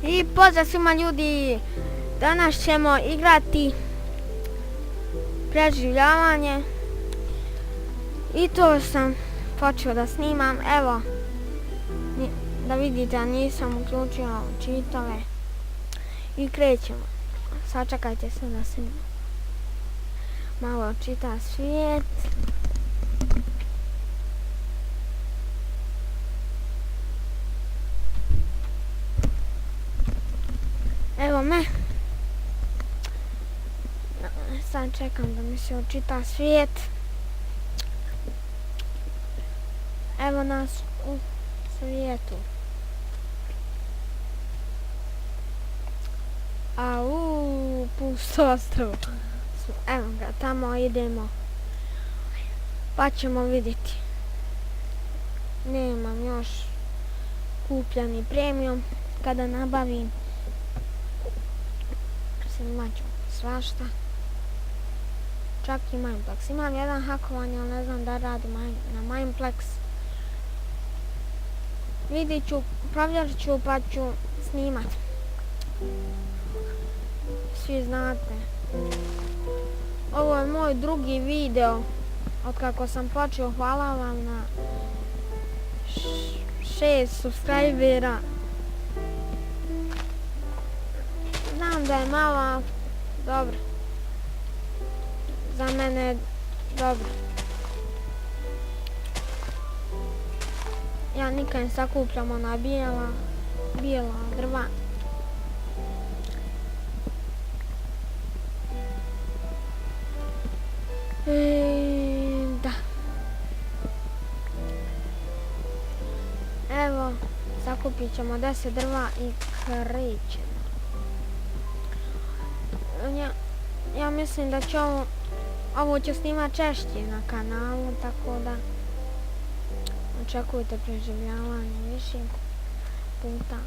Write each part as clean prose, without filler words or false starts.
I pozdrav svima ljudi, danas ćemo igrati preživljavanje i to sam počeo da snimam, evo da vidite, ja nisam uključio čitave i krećemo. Sačekajte se da se malo čita svijet. Evo me. Sad čekam da mi se očita svijet. Evo nas u svijetu. Pusto ostrvo. Evo ga, tamo idemo. Pa ćemo vidjeti. Nemam još kupljeni premium. Kada nabavim snimat ću svašta. Čak i Mineplex. Imam jedan hakovanje, ali ne znam da radi na Mineplex. Vidit ću, upravljat ću pa ću snimat. Svi znate. Ovo je moj drugi video od kako sam počeo. Hvala vam na 6 subscribera. Znam da je malo, dobro. Za mene je dobro. Ja nikad ne sakupljam ona bijela drva. Da. Evo, sakupit ćemo 10 drva i krećemo. Ja mislim da ću ovo ću snimat češće na kanalu, tako da očekujte preživljavanje više puta.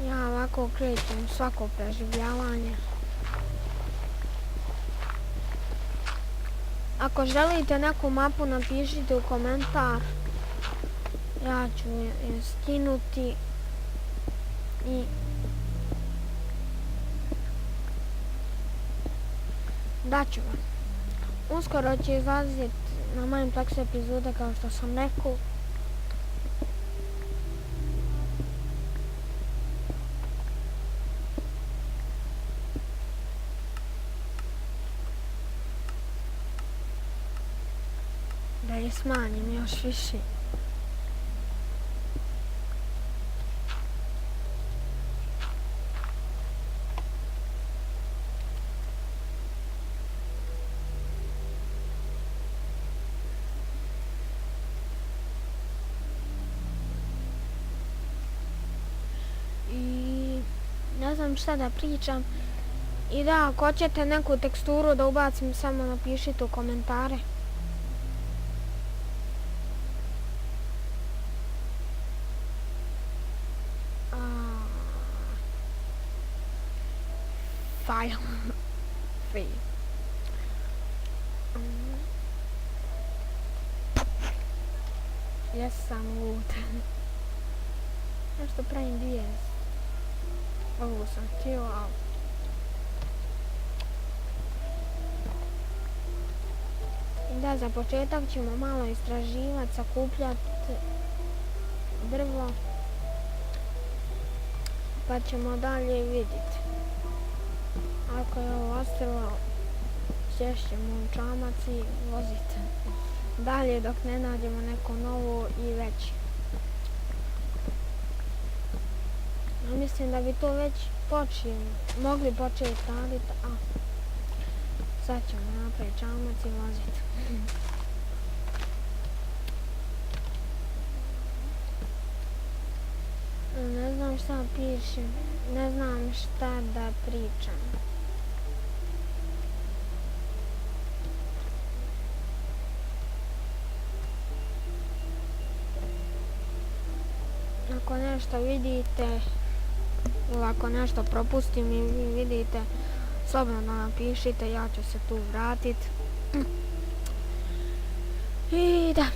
Ja ovako krećem svako preživljavanje. Ako želite neku mapu, napišite u komentar. Ja ću je skinuti i daću vam. Uskoro će izlaziti na Mineplex epizode kao što sam rekao. Da je smanjim još više. Ne znam šta da pričam. I da, ako hoćete neku teksturu da ubacim, samo napišite u komentare. File. Jesam luda. Nešto pravim DS. Ovo sam htio, ali da, za početak ćemo malo istraživati, sakupljati drvo, pa ćemo dalje vidjeti. Ako je ovo ostrvo, sješćemo u čamac i voziti dalje dok ne nađemo neko novo i veće. Mislim da bi to već mogli početi raditi, a sad ćemo napraviti čamac i voziti. Ne znam šta pišem, ne znam šta da pričam. Ako nešto vidite ili ako nešto propustim i vi vidite, slobodno napišite, ja ću se tu vratiti. I da,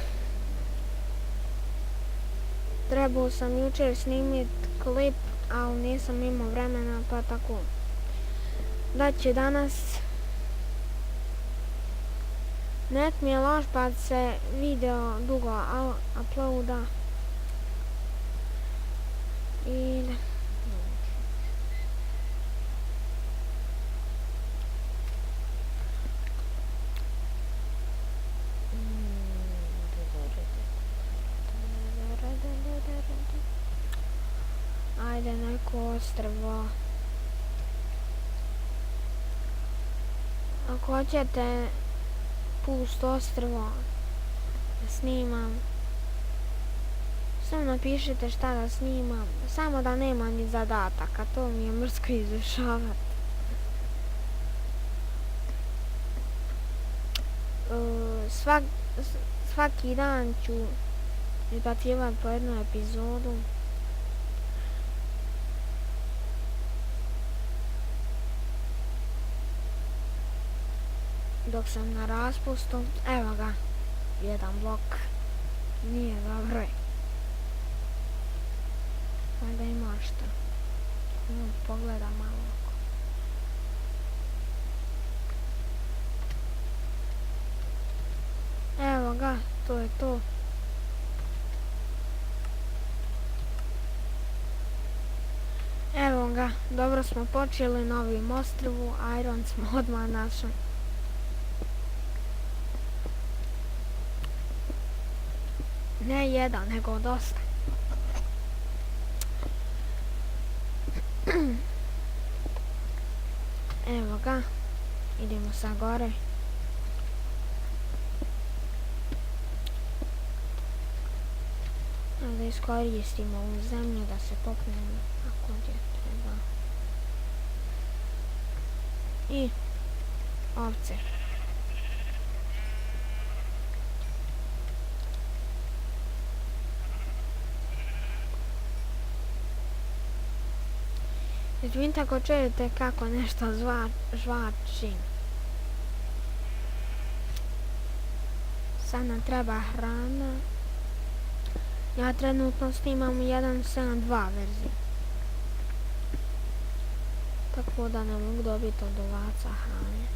trebao sam jučer snimiti klip, ali nisam imao vremena, pa tako. Da će danas... Net mi je loš pa se video dugo uploada. I da... Ajde, neko ostrvo. Ako hoćete pust ostrvo da snimam, samo napišite šta da snimam, samo da nema ni zadataka, to mi je mrsko izvršavati. Svaki dan ću izbacivati po jednu epizodu. Dok sam na raspustu, evo ga, jedan blok, nije dobro. Valjda ima što. Pogledam malo oko. Evo ga, to je to. Evo ga, dobro smo počeli na ovim ostrvu, iron smo odmah našli. Ne jedan, nego dosta. Evo ga, idemo sa gore. Da iskoristimo ovu zemlju da se popnemo ako gdje treba. I ovce. Izvinite ako čujete kako nešto žvači. Sad nam treba hrana. Ja trenutno snimam 1.7.2 verziju. Tako da ne mogu dobiti od ovaca hrane.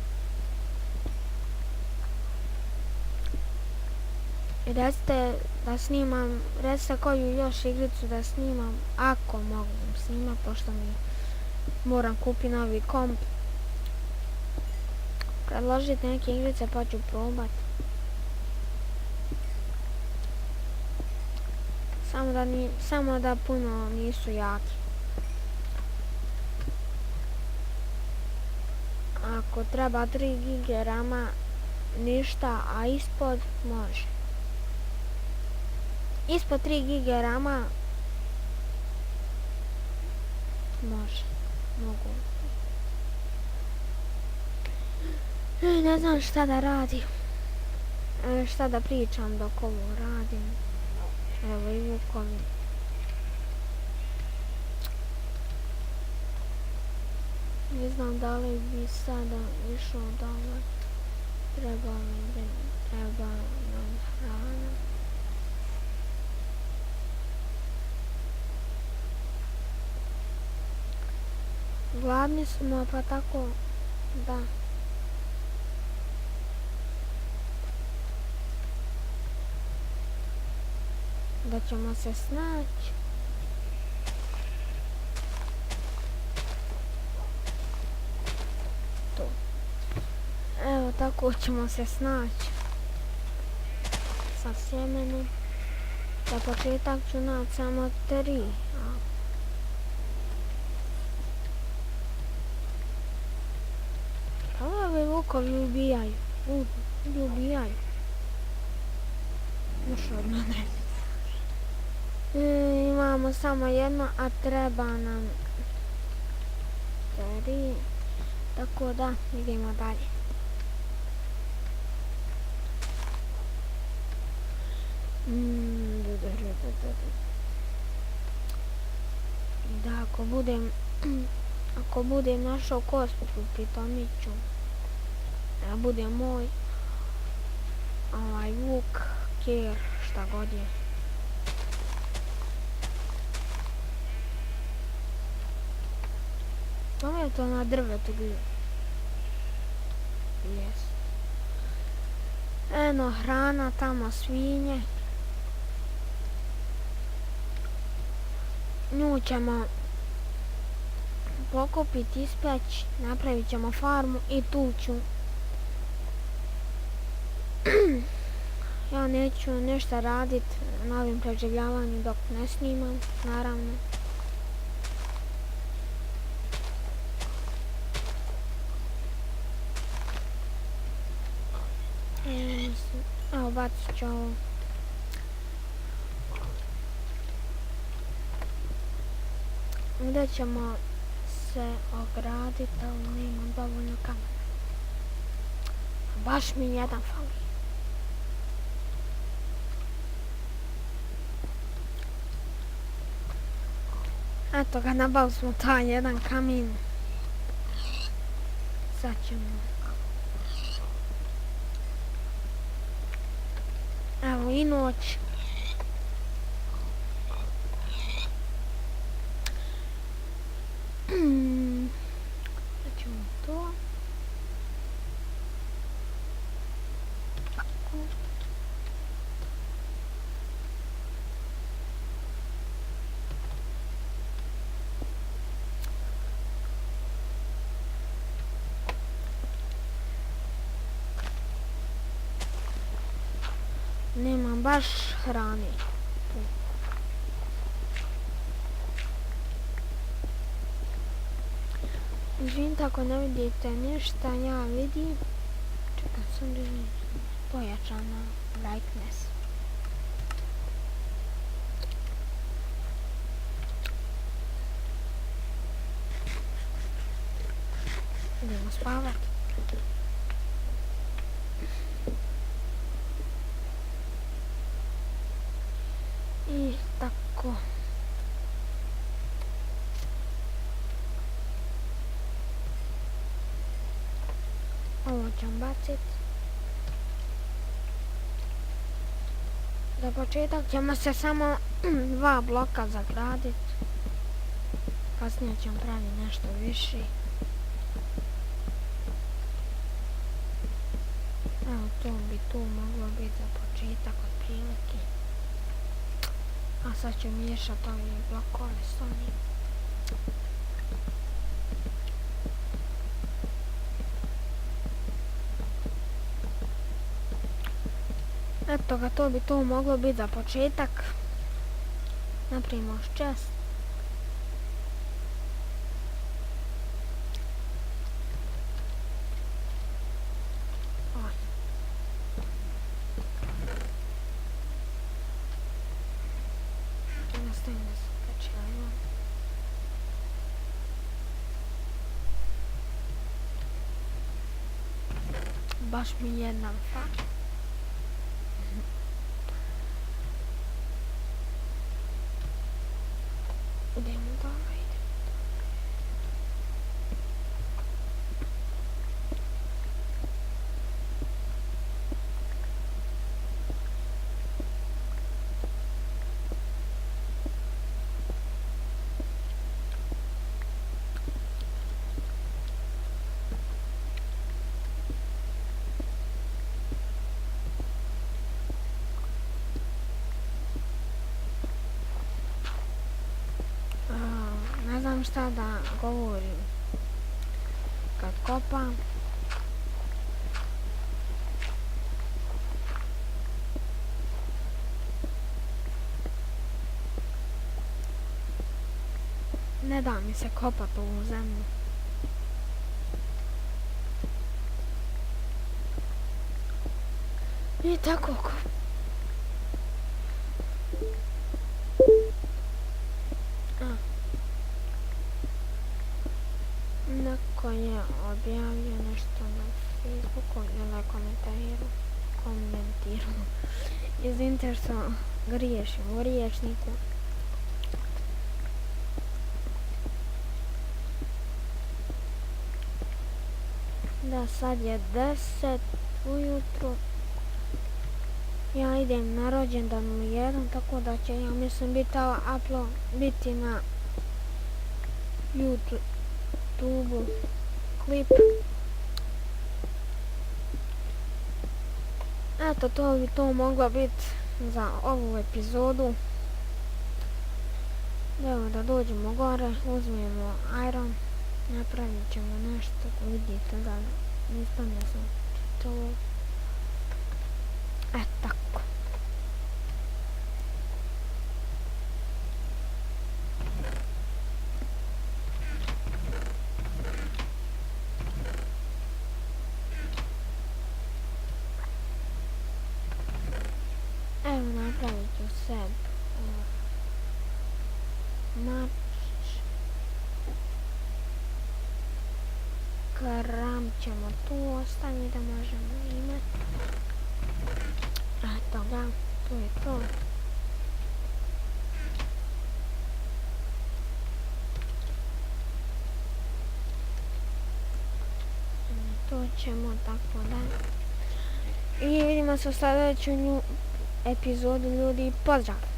I recite da snimam, recite koju još igricu da snimam, ako mogu snimati, pošto mi moram kupiti novi komp. Predložite neke igrice pa ću probat. Samo da puno nisu jaki. Ako treba 3 GB rama, ništa, a ispod može. Ispod 3 GB rama može. Mogu. Ne znam šta da radim. Šta da pričam dok ovo radim. Evo i vukovi. Ne znam da li bi sada išao dole. Treba nam hrana. Gladni smo pa tako da. Da ćemo se snaći. To. Evo tako ćemo se snaći. Sa sjemenom. Za početak ću naći samo 3. Pa ovi vukovi ubijaju. Ubijaju. Još od mene. Imamo samo jedno, a treba nam 3. Tako da, idemo dalje. Da, ako budem našao kospu, pritomit ću. Da bude moj vuk, ker, šta god je. to na drvetu bio? Jes. Eno, hrana, tamo svinje. Nju ćemo pokupiti, ispeći, napravit ćemo farmu i tu ću. Ja neću ništa radit na ovim preživljavanju dok ne snimam, naravno. Evo, bacit ću ovo. Gdje ćemo se ograditi, ali nemam dovoljno kamena. Baš mi jedan fali. Eto ga, nabavili smo taj jedan kamin. Sad ćemo... Evo i noć. Sad ćemo to. Nemam baš hrane. Izvinite ako ne vidite ništa, ja vidim. Čekaj, sam da vidim. Pojačana brightness. Idemo spavat. I tako. Ovo ćemo bacit. Za početak ćemo se samo 2 bloka zagradit. Kasnije ćemo praviti nešto više. Evo, to bi tu moglo biti za početak od prilike. A sad ću miješati ovi blokove s onim. Eto ga, to bi to moglo biti za početak. Napravimo ščest. Baš mi jedan fali. Idemo dole, idemo. Ne znam šta da govorim kad kopam. Ne da mi se kopat ovu zemlju. I tako kopam. Neko je objavio nešto na Facebooku ili je komentirao. Izvinite što griješim u riječniku. Da, sad je 10 ujutro. Ja idem na rođendan u 1, tako da će, ja mislim, biti upload biti na YouTube. YouTube klip. Eto, to bi to moglo biti za ovu epizodu. Evo da dođemo gore, uzmemo iron, napravit ćemo nešto, vidite da nisam ja sam to. Tako. Evo napravit ću sebi mač. Kram ćemo tu ostaviti da možemo imati. Eto ga, to je to. To ćemo tako da. I vidimo se u sljedećoj epizodu ljudi. Pozdrav!